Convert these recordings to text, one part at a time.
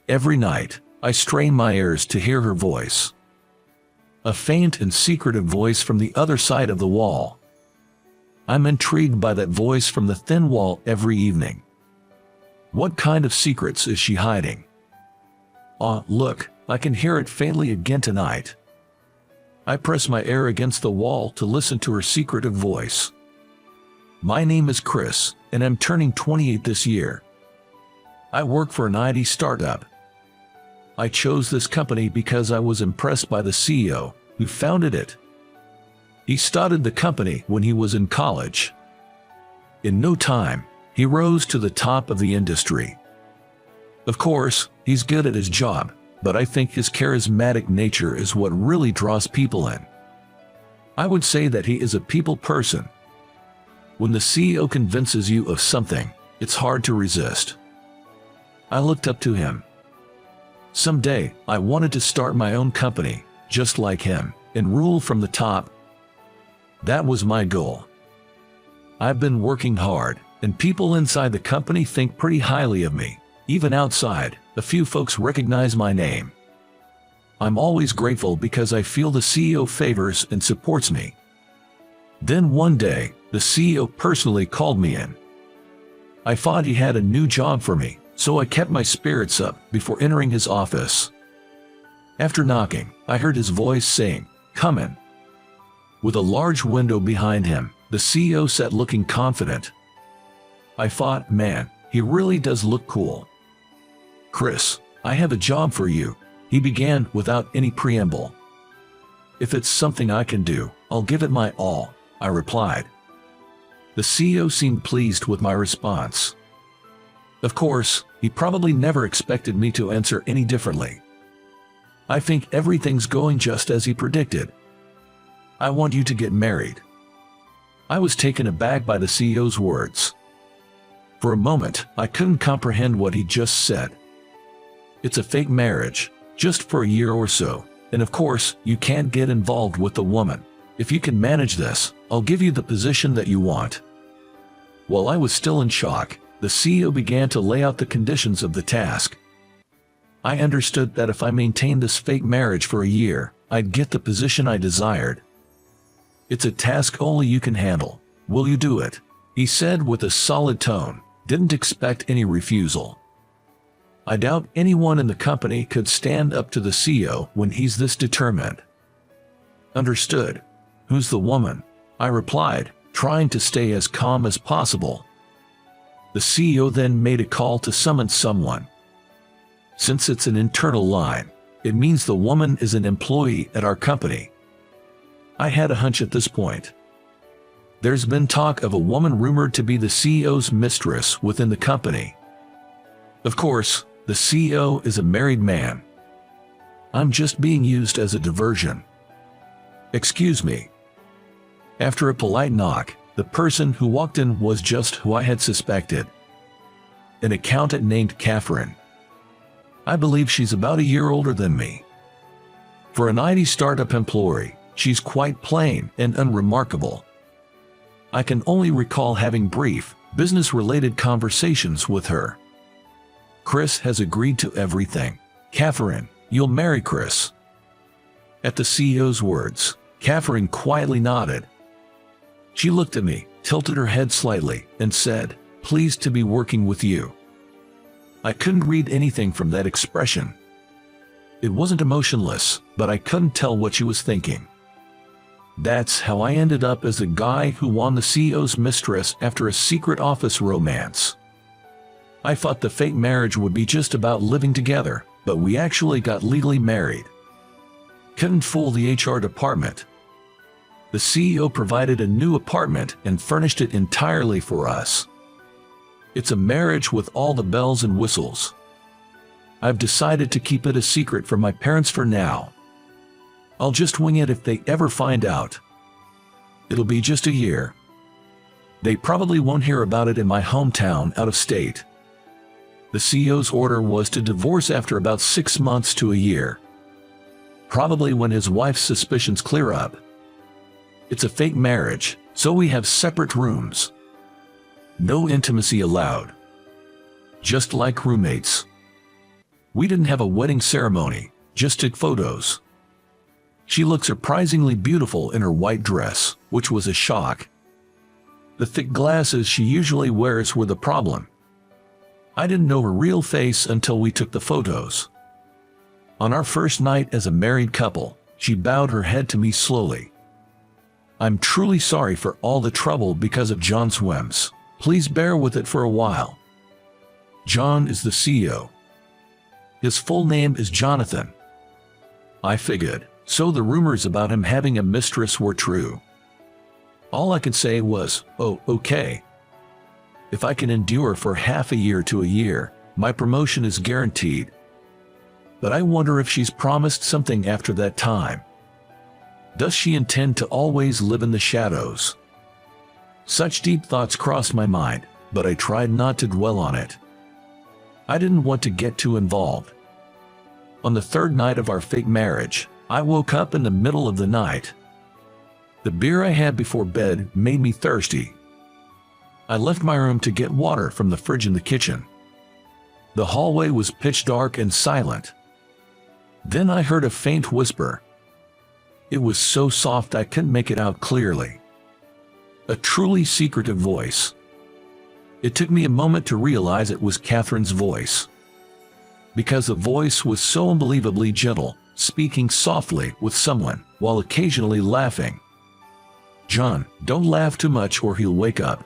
Every night, I strain my ears to hear her voice. A faint and secretive voice from the other side of the wall. I'm intrigued by that voice from the thin wall every evening. What kind of secrets is she hiding? Ah, look, I can hear it faintly again tonight. I press my ear against the wall to listen to her secretive voice. My name is Chris, and I'm turning 28 this year. I work for an IT startup. I chose this company because I was impressed by the CEO who founded it. He started the company when he was in college. In no time, he rose to the top of the industry. Of course, he's good at his job, but I think his charismatic nature is what really draws people in. I would say that he is a people person. When the CEO convinces you of something, it's hard to resist. I looked up to him. Someday, I wanted to start my own company, just like him, and rule from the top. That was my goal. I've been working hard, and people inside the company think pretty highly of me. Even outside, a few folks recognize my name. I'm always grateful because I feel the CEO favors and supports me. Then one day, the CEO personally called me in. I thought he had a new job for me, so I kept my spirits up before entering his office. After knocking, I heard his voice saying, "Come in." With a large window behind him, the CEO sat looking confident. I thought, man, he really does look cool. "Chris, I have a job for you," he began without any preamble. "If it's something I can do, I'll give it my all," I replied. The CEO seemed pleased with my response. Of course, he probably never expected me to answer any differently. "I think everything's going just as he predicted. I want you to get married." I was taken aback by the CEO's words. For a moment, I couldn't comprehend what he just said. It's a fake marriage, just for a year or so, and of course, you can't get involved with the woman. If you can manage this, I'll give you the position that you want. While I was still in shock, the CEO began to lay out the conditions of the task. I understood that if I maintained this fake marriage for a year, I'd get the position I desired. "It's a task only you can handle. Will you do it?" he said with a solid tone. Didn't expect any refusal. I doubt anyone in the company could stand up to the CEO when he's this determined. "Understood. Who's the woman?" I replied, trying to stay as calm as possible. The CEO then made a call to summon someone. Since it's an internal line, it means the woman is an employee at our company. I had a hunch at this point. There's been talk of a woman rumored to be the CEO's mistress within the company. Of course, the CEO is a married man. I'm just being used as a diversion. "Excuse me." After a polite knock, the person who walked in was just who I had suspected. An accountant named Catherine. I believe she's about a year older than me. For an IT startup employee, she's quite plain and unremarkable. I can only recall having brief, business-related conversations with her. Chris has agreed to everything. "Catherine, you'll marry Chris." At the CEO's words, Catherine quietly nodded. She looked at me, tilted her head slightly, and said, "Pleased to be working with you." I couldn't read anything from that expression. It wasn't emotionless, but I couldn't tell what she was thinking. That's how I ended up as the guy who won the CEO's mistress after a secret office romance. I thought the fake marriage would be just about living together, but we actually got legally married. Couldn't fool the HR department. The CEO provided a new apartment and furnished it entirely for us. It's a marriage with all the bells and whistles. I've decided to keep it a secret from my parents for now. I'll just wing it if they ever find out. It'll be just a year. They probably won't hear about it in my hometown out of state. The CEO's order was to divorce after about 6 months to a year. Probably when his wife's suspicions clear up. It's a fake marriage, so we have separate rooms. No intimacy allowed. Just like roommates. We didn't have a wedding ceremony, just took photos. She looked surprisingly beautiful in her white dress, which was a shock. The thick glasses she usually wears were the problem. I didn't know her real face until we took the photos. On our first night as a married couple, she bowed her head to me slowly. "I'm truly sorry for all the trouble because of John's whims. Please bear with it for a while. John is the CEO. His full name is Jonathan." I figured, so the rumors about him having a mistress were true. All I could say was, "Oh, okay. If I can endure for half a year to a year, my promotion is guaranteed. But I wonder if she's promised something after that time. Does she intend to always live in the shadows?" Such deep thoughts crossed my mind, but I tried not to dwell on it. I didn't want to get too involved. On the third night of our fake marriage, I woke up in the middle of the night. The beer I had before bed made me thirsty. I left my room to get water from the fridge in the kitchen. The hallway was pitch dark and silent. Then I heard a faint whisper. It was so soft I couldn't make it out clearly. A truly secretive voice. It took me a moment to realize it was Catherine's voice. Because the voice was so unbelievably gentle, speaking softly with someone, while occasionally laughing. "John, don't laugh too much or he'll wake up."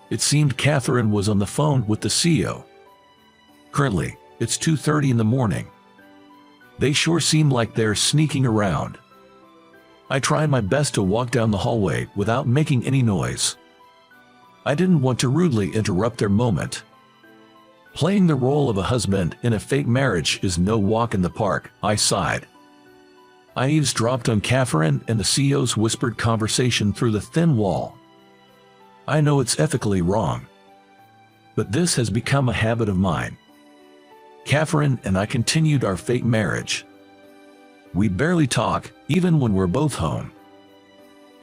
It seemed Catherine was on the phone with the CEO. Currently, it's 2:30 in the morning. They sure seem like they're sneaking around. I tried my best to walk down the hallway without making any noise. I didn't want to rudely interrupt their moment. Playing the role of a husband in a fake marriage is no walk in the park, I sighed. I eavesdropped on Catherine and the CEO's whispered conversation through the thin wall. I know it's ethically wrong, but this has become a habit of mine. Catherine and I continued our fake marriage. We barely talk, even when we're both home.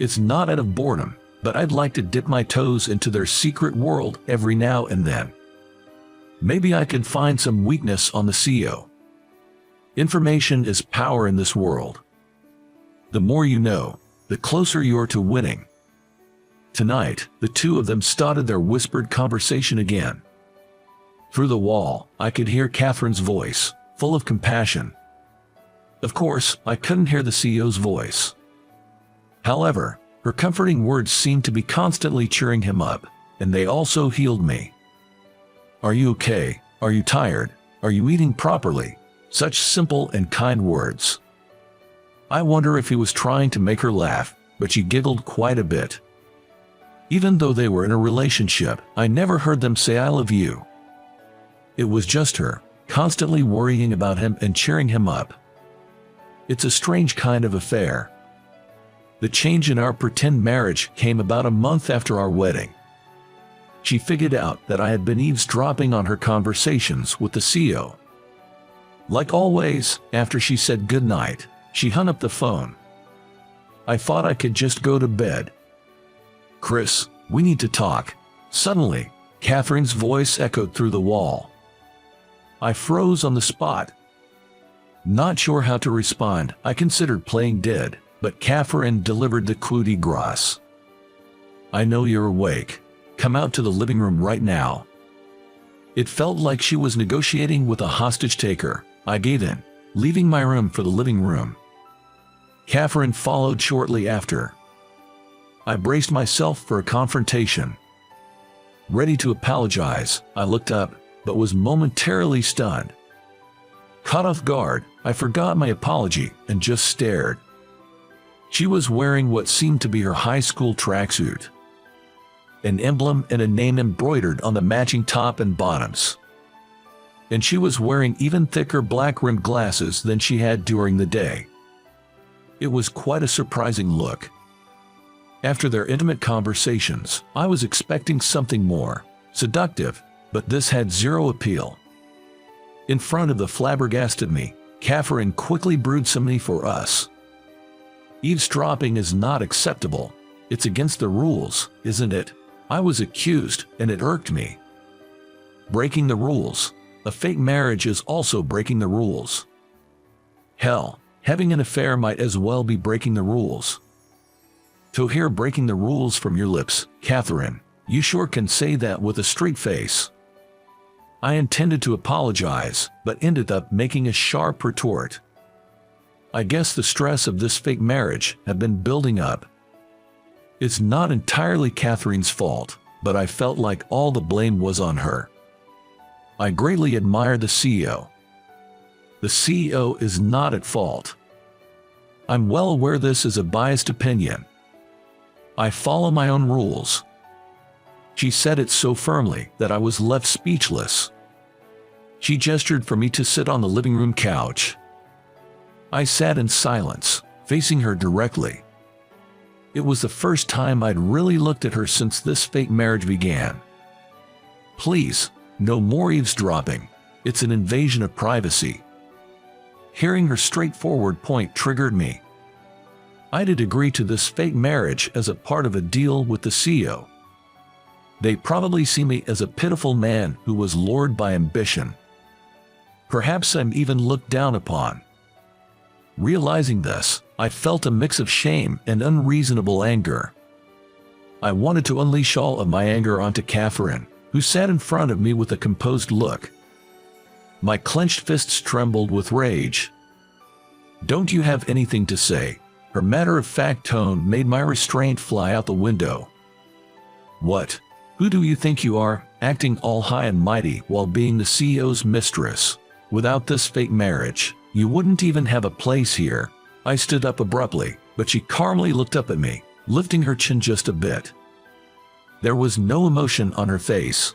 It's not out of boredom, but I'd like to dip my toes into their secret world every now and then. Maybe I can find some weakness on the CEO. Information is power in this world. The more you know, the closer you're to winning. Tonight, the two of them started their whispered conversation again. Through the wall, I could hear Catherine's voice, full of compassion. Of course, I couldn't hear the CEO's voice. However, her comforting words seemed to be constantly cheering him up, and they also healed me. "Are you okay? Are you tired? Are you eating properly?" Such simple and kind words. I wonder if he was trying to make her laugh, but she giggled quite a bit. Even though they were in a relationship, I never heard them say "I love you." It was just her, constantly worrying about him and cheering him up. It's a strange kind of affair. The change in our pretend marriage came about a month after our wedding. She figured out that I had been eavesdropping on her conversations with the CEO. Like always, after she said goodnight, she hung up the phone. I thought I could just go to bed. "Chris, we need to talk." Suddenly, Catherine's voice echoed through the wall. I froze on the spot. Not sure how to respond, I considered playing dead, but Catherine delivered the coup de grace. "I know you're awake. Come out to the living room right now." It felt like she was negotiating with a hostage taker. I gave in, leaving my room for the living room. Catherine followed shortly after. I braced myself for a confrontation. Ready to apologize, I looked up, but was momentarily stunned. Caught off guard, I forgot my apology and just stared. She was wearing what seemed to be her high school tracksuit. An emblem and a name embroidered on the matching top and bottoms. And she was wearing even thicker black-rimmed glasses than she had during the day. It was quite a surprising look. After their intimate conversations, I was expecting something more seductive, but this had zero appeal. In front of the flabbergasted me, Catherine quickly brewed something for us. Eavesdropping is not acceptable. It's against the rules, isn't it? I was accused, and it irked me. Breaking the rules. A fake marriage is also breaking the rules. Hell, having an affair might as well be breaking the rules. To hear breaking the rules from your lips, Catherine, you sure can say that with a straight face. I intended to apologize, but ended up making a sharp retort. I guess the stress of this fake marriage had been building up. It's not entirely Catherine's fault, but I felt like all the blame was on her. I greatly admire the CEO. The CEO is not at fault. I'm well aware this is a biased opinion. I follow my own rules. She said it so firmly that I was left speechless. She gestured for me to sit on the living room couch. I sat in silence, facing her directly. It was the first time I'd really looked at her since this fake marriage began. Please, no more eavesdropping. It's an invasion of privacy. Hearing her straightforward point triggered me. I did agree to this fake marriage as a part of a deal with the CEO. They probably see me as a pitiful man who was lured by ambition. Perhaps I'm even looked down upon. Realizing this, I felt a mix of shame and unreasonable anger. I wanted to unleash all of my anger onto Catherine, who sat in front of me with a composed look. My clenched fists trembled with rage. "Don't you have anything to say?" Her matter-of-fact tone made my restraint fly out the window. "What? Who do you think you are, acting all high and mighty while being the CEO's mistress? Without this fake marriage, you wouldn't even have a place here." I stood up abruptly, but she calmly looked up at me, lifting her chin just a bit. There was no emotion on her face.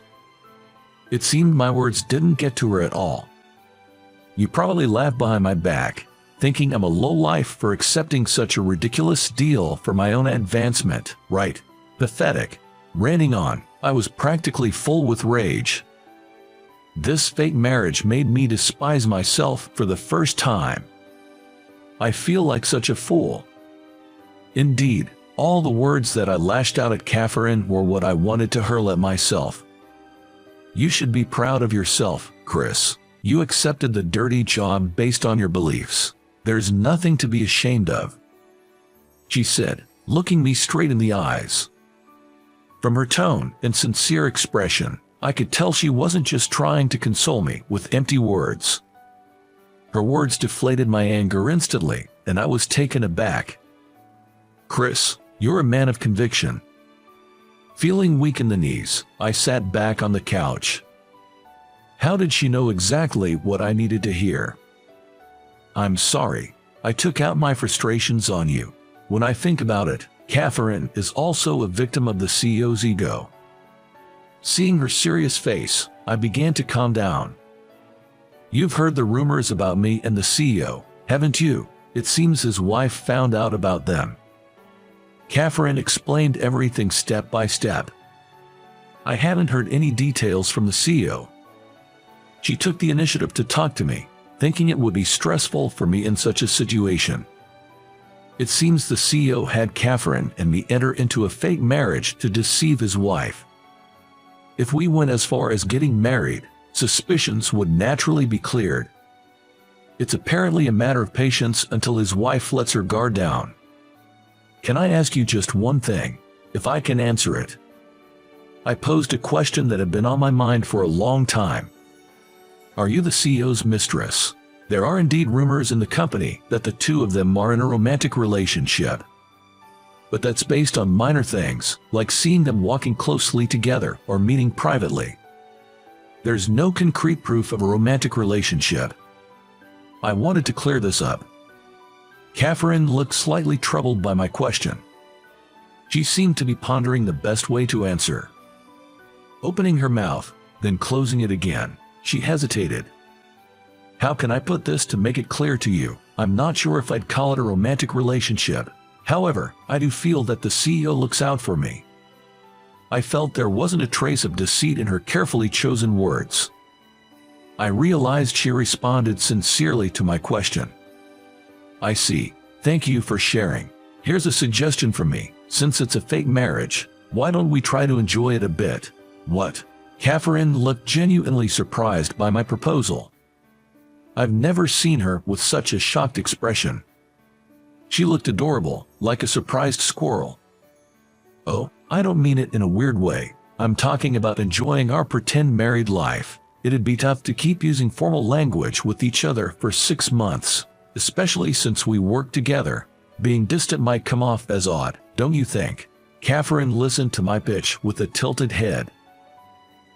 It seemed my words didn't get to her at all. "You probably laugh behind my back, thinking I'm a lowlife for accepting such a ridiculous deal for my own advancement, right? Pathetic." Ranting on, I was practically full with rage. This fake marriage made me despise myself for the first time. I feel like such a fool. Indeed, all the words that I lashed out at Catherine were what I wanted to hurl at myself. "You should be proud of yourself, Chris. You accepted the dirty job based on your beliefs. There's nothing to be ashamed of," she said, looking me straight in the eyes. From her tone and sincere expression, I could tell she wasn't just trying to console me with empty words. Her words deflated my anger instantly, and I was taken aback. "Chris, you're a man of conviction." Feeling weak in the knees, I sat back on the couch. How did she know exactly what I needed to hear? "I'm sorry. I took out my frustrations on you. When I think about it, Catherine is also a victim of the CEO's ego." Seeing her serious face, I began to calm down. "You've heard the rumors about me and the CEO, haven't you? It seems his wife found out about them." Catherine explained everything step by step. I hadn't heard any details from the CEO. She took the initiative to talk to me, thinking it would be stressful for me in such a situation. It seems the CEO had Catherine and me enter into a fake marriage to deceive his wife. If we went as far as getting married, suspicions would naturally be cleared. It's apparently a matter of patience until his wife lets her guard down. "Can I ask you just one thing, if I can answer it?" I posed a question that had been on my mind for a long time. "Are you the CEO's mistress?" There are indeed rumors in the company that the two of them are in a romantic relationship. But that's based on minor things, like seeing them walking closely together or meeting privately. There's no concrete proof of a romantic relationship. I wanted to clear this up. Catherine looked slightly troubled by my question. She seemed to be pondering the best way to answer. Opening her mouth, then closing it again, she hesitated. "How can I put this to make it clear to you? I'm not sure if I'd call it a romantic relationship. However, I do feel that the CEO looks out for me." I felt there wasn't a trace of deceit in her carefully chosen words. I realized she responded sincerely to my question. "I see. Thank you for sharing. Here's a suggestion from me. Since it's a fake marriage, why don't we try to enjoy it a bit?" "What? Catherine looked genuinely surprised by my proposal. I've never seen her with such a shocked expression. She looked adorable, like a surprised squirrel. Oh, I don't mean it in a weird way. I'm talking about enjoying our pretend married life. It'd be tough to keep using formal language with each other for 6 months, especially since we work together. Being distant might come off as odd, don't you think? Catherine listened to my pitch with a tilted head.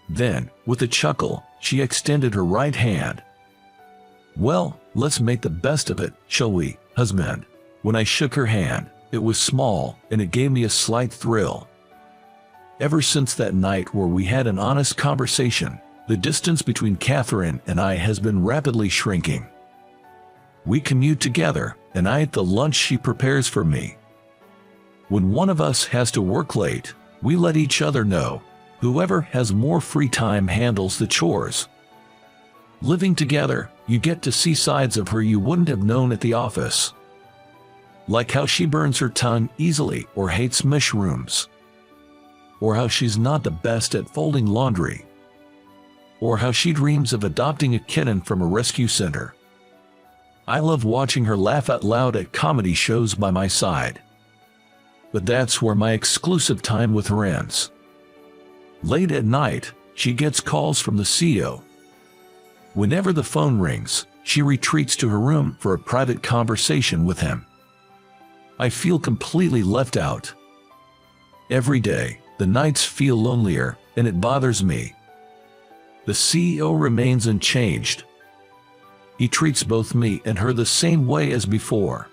Then, with a chuckle, she extended her right hand. Well, let's make the best of it, shall we, husband? When I shook her hand, it was small, and it gave me a slight thrill. Ever since that night where we had an honest conversation, the distance between Catherine and I has been rapidly shrinking. We commute together, and I eat the lunch she prepares for me. When one of us has to work late, we let each other know. Whoever has more free time handles the chores. Living together, you get to see sides of her you wouldn't have known at the office. Like how she burns her tongue easily or hates mushrooms. Or how she's not the best at folding laundry. Or how she dreams of adopting a kitten from a rescue center. I love watching her laugh out loud at comedy shows by my side. But that's where my exclusive time with her ends. Late at night, she gets calls from the CEO. Whenever the phone rings, she retreats to her room for a private conversation with him. I feel completely left out. Every day, the nights feel lonelier, and it bothers me. The CEO remains unchanged. He treats both me and her the same way as before.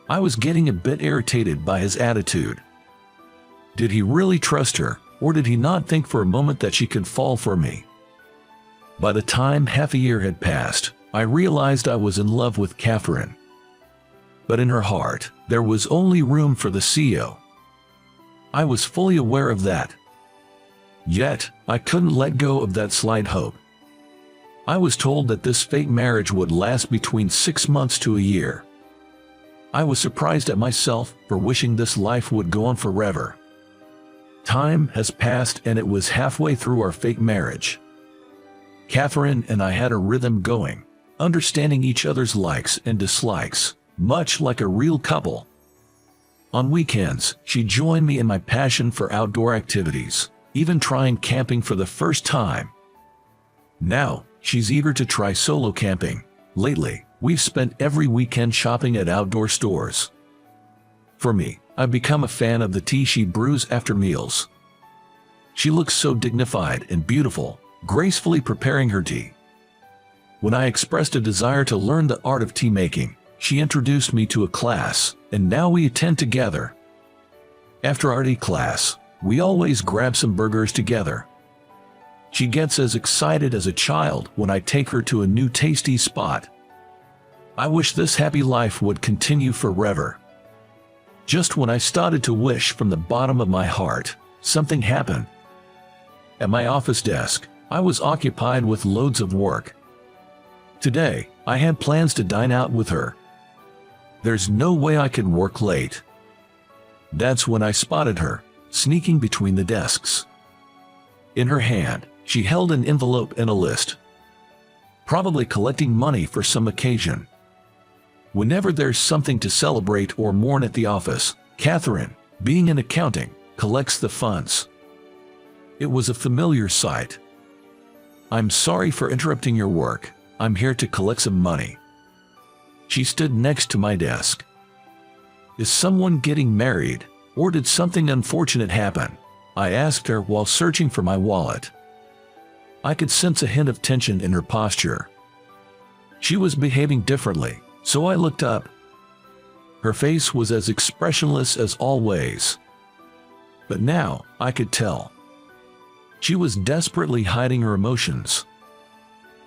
I was getting a bit irritated by his attitude. Did he really trust her, or did he not think for a moment that she could fall for me? By the time half a year had passed, I realized I was in love with Catherine. But in her heart, there was only room for the CEO. I was fully aware of that. Yet, I couldn't let go of that slight hope. I was told that this fake marriage would last between 6 months to a year. I was surprised at myself for wishing this life would go on forever. Time has passed and it was halfway through our fake marriage. Catherine and I had a rhythm going, understanding each other's likes and dislikes, much like a real couple. On weekends, she joined me in my passion for outdoor activities, even trying camping for the first time. Now, she's eager to try solo camping. Lately, we've spent every weekend shopping at outdoor stores. For me, I've become a fan of the tea she brews after meals. She looks so dignified and beautiful, gracefully preparing her tea. When I expressed a desire to learn the art of tea making, she introduced me to a class, and now we attend together. After our tea class, we always grab some burgers together. She gets as excited as a child when I take her to a new tasty spot. I wish this happy life would continue forever. Just when I started to wish from the bottom of my heart, something happened. At my office desk, I was occupied with loads of work. Today, I had plans to dine out with her. There's no way I could work late. That's when I spotted her, sneaking between the desks. In her hand, she held an envelope and a list. Probably collecting money for some occasion. Whenever there's something to celebrate or mourn at the office, Catherine, being in accounting, collects the funds. It was a familiar sight. "I'm sorry for interrupting your work. I'm here to collect some money." She stood next to my desk. "Is someone getting married, or did something unfortunate happen?" I asked her while searching for my wallet. I could sense a hint of tension in her posture. She was behaving differently, so I looked up. Her face was as expressionless as always. But now, I could tell. She was desperately hiding her emotions.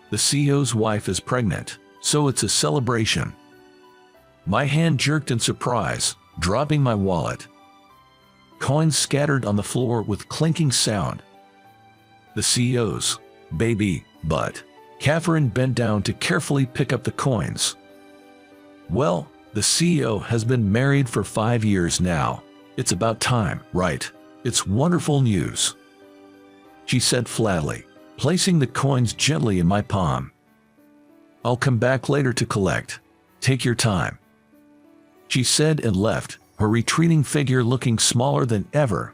The CEO's wife is pregnant, so it's a celebration. My hand jerked in surprise, dropping my wallet. Coins scattered on the floor with clinking sound. The CEO's baby, but Catherine bent down to carefully pick up the coins. "Well, the CEO has been married for 5 years now. It's about time, right? It's wonderful news." she said flatly, placing the coins gently in my palm. "I'll come back later to collect. Take your time," she said and left, her retreating figure looking smaller than ever.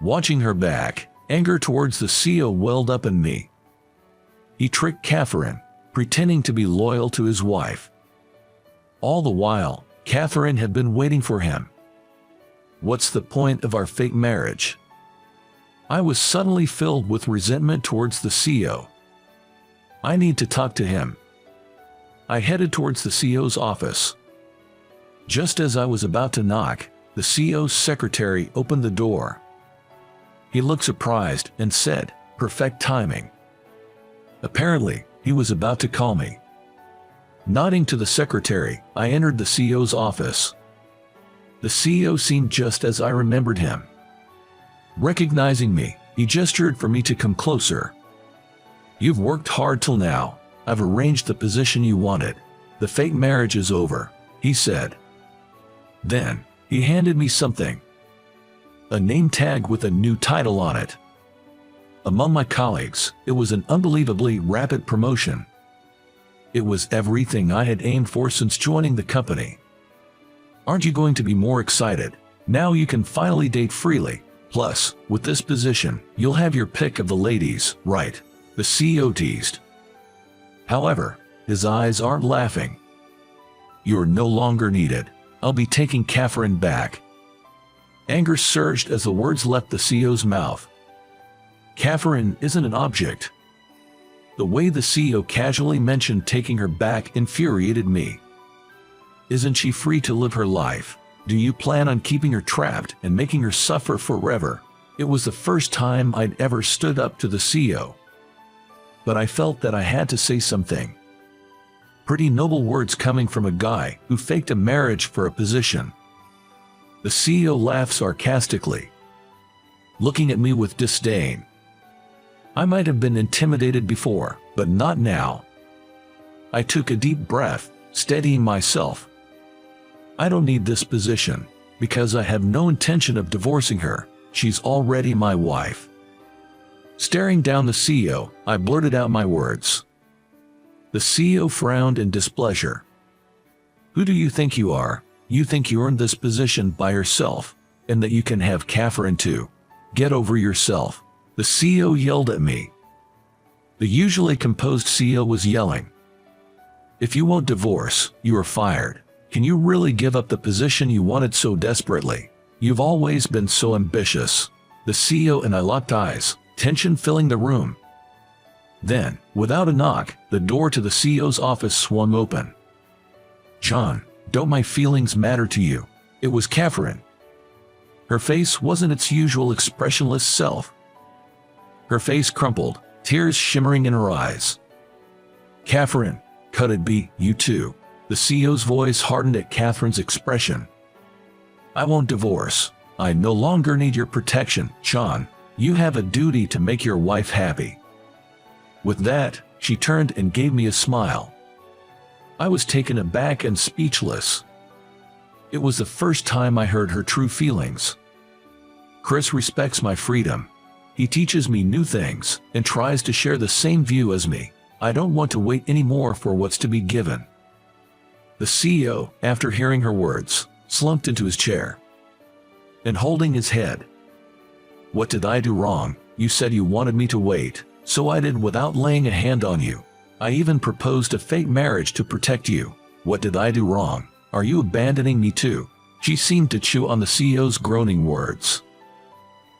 Watching her back, anger towards the CEO welled up in me. He tricked Catherine, pretending to be loyal to his wife. All the while, Catherine had been waiting for him. What's the point of our fake marriage? I was suddenly filled with resentment towards the CEO. I need to talk to him. I headed towards the CEO's office. Just as I was about to knock, the CEO's secretary opened the door. He looked surprised and said, "Perfect timing." Apparently, he was about to call me. Nodding to the secretary, I entered the CEO's office. The CEO seemed just as I remembered him. Recognizing me, he gestured for me to come closer. "You've worked hard till now. I've arranged the position you wanted. The fake marriage is over," he said. Then, he handed me something. A name tag with a new title on it. Among my colleagues, it was an unbelievably rapid promotion. It was everything I had aimed for since joining the company. "Aren't you going to be more excited? Now you can finally date freely. Plus, with this position, you'll have your pick of the ladies, right?" the CEO teased. However, his eyes aren't laughing. "You're no longer needed. I'll be taking Catherine back." Anger surged as the words left the CEO's mouth. Catherine isn't an object. The way the CEO casually mentioned taking her back infuriated me. Isn't she free to live her life? Do you plan on keeping her trapped and making her suffer forever? It was the first time I'd ever stood up to the CEO. But I felt that I had to say something. Pretty noble words coming from a guy who faked a marriage for a position. The CEO laughed sarcastically, looking at me with disdain. I might have been intimidated before, but not now. I took a deep breath, steadying myself. I don't need this position, because I have no intention of divorcing her. She's already my wife. Staring down the CEO, I blurted out my words. The CEO frowned in displeasure. "Who do you think you are? You think you earned this position by yourself, and that you can have Catherine too? Get over yourself," the CEO yelled at me. The usually composed CEO was yelling. "If you won't divorce, you are fired. Can you really give up the position you wanted so desperately? You've always been so ambitious." The CEO and I locked eyes, tension filling the room. Then, without a knock, the door to the CEO's office swung open. "John, don't my feelings matter to you?" It was Catherine. Her face wasn't its usual expressionless self. Her face crumpled, tears shimmering in her eyes. "Catherine, could it be you too?" The CEO's voice hardened at Catherine's expression. "I won't divorce. I no longer need your protection, John. You have a duty to make your wife happy." With that, she turned and gave me a smile. I was taken aback and speechless. It was the first time I heard her true feelings. Chris respects my freedom. He teaches me new things and tries to share the same view as me. I don't want to wait anymore for what's to be given. The CEO, after hearing her words, slumped into his chair and holding his head. "What did I do wrong? You said you wanted me to wait, so I did without laying a hand on you. I even proposed a fake marriage to protect you. What did I do wrong? Are you abandoning me too?" She seemed to chew on the CEO's groaning words.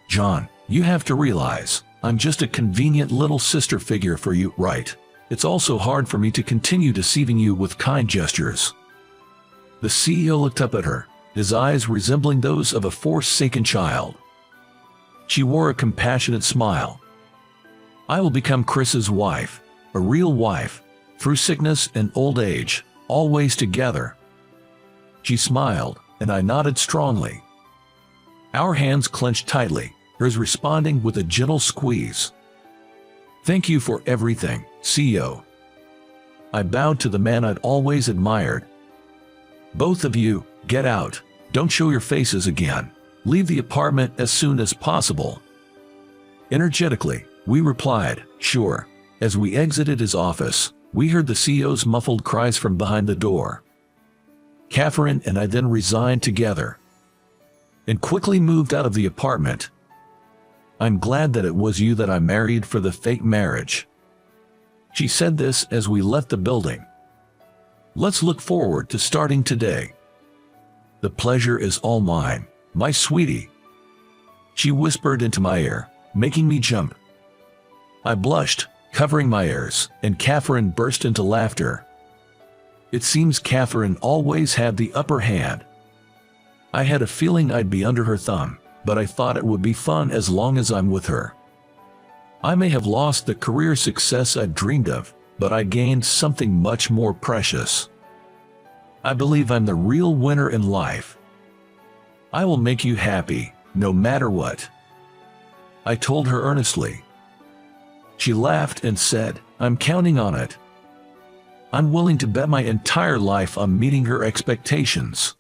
"John, you have to realize, I'm just a convenient little sister figure for you, right? It's also hard for me to continue deceiving you with kind gestures." The CEO looked up at her, his eyes resembling those of a forsaken child. She wore a compassionate smile. "I will become Chris's wife, a real wife, through sickness and old age, always together." She smiled, and I nodded strongly. Our hands clenched tightly, hers responding with a gentle squeeze. "Thank you for everything, CEO." I bowed to the man I'd always admired. "Both of you, get out. Don't show your faces again. Leave the apartment as soon as possible." Energetically, we replied, "Sure." As we exited his office, we heard the CEO's muffled cries from behind the door. Catherine and I then resigned together and quickly moved out of the apartment. "I'm glad that it was you that I married for the fake marriage." She said this as we left the building. "Let's look forward to starting today. The pleasure is all mine, my sweetie," she whispered into my ear, making me jump. I blushed, covering my ears, and Catherine burst into laughter. It seems Catherine always had the upper hand. I had a feeling I'd be under her thumb, but I thought it would be fun as long as I'm with her. I may have lost the career success I'd dreamed of, but I gained something much more precious. I believe I'm the real winner in life. I will make you happy, no matter what, I told her earnestly. She laughed and said, "I'm counting on it. I'm willing to bet my entire life on meeting her expectations."